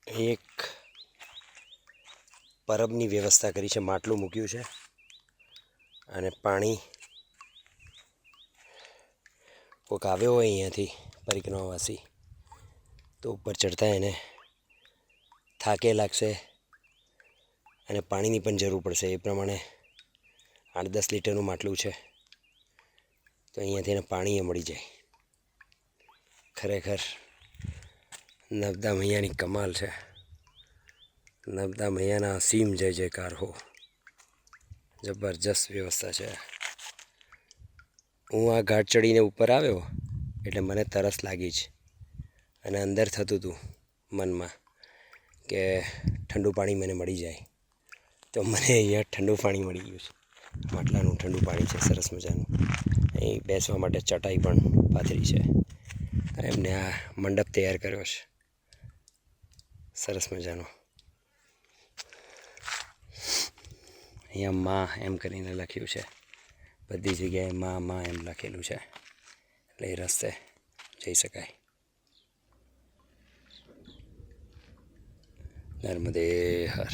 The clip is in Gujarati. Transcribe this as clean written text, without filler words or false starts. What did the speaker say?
એક પરબની વ્યવસ્થા કરી છે, માટલું મૂક્યું છે અને પાણી કોઈક આવ્યો હોય અહીંયાથી પરિક્રમાવાસી તો ઉપર ચડતા એને થાકે લાગશે અને પાણીની પણ જરૂર પડશે. એ પ્રમાણે 8-10 લીટરનું માટલું છે, તો અહીંયાથી એને પાણી મળી જાય. ખરેખર નર્મદા મૈયાની કમાલ છે. નર્મદા મૈયાના અસીમ જય જયકાર હો. જબરજસ્ત વ્યવસ્થા છે. હું આ ઘાટ ચડીને ઉપર આવ્યો એટલે મને તરસ લાગી જ, અને અંદર થતું હતું મનમાં કે ઠંડુ પાણી મને મળી જાય. તો મને અહીંયા ઠંડુ પાણી મળી ગયું છે. માટલાનું ઠંડુ પાણી છે, સરસ મજાનું. અહીં બેસવા માટે ચટાઈ પણ પાથરી છે. એમને આ મંડપ તૈયાર કર્યો છે સરસ મજાનો. અહીંયા માં એમ કરીને લખ્યું છે, બધી જગ્યાએ માં માં એમ લખેલું છે, એટલે એ રસ્તે જઈ શકાય. નર્મદે હર.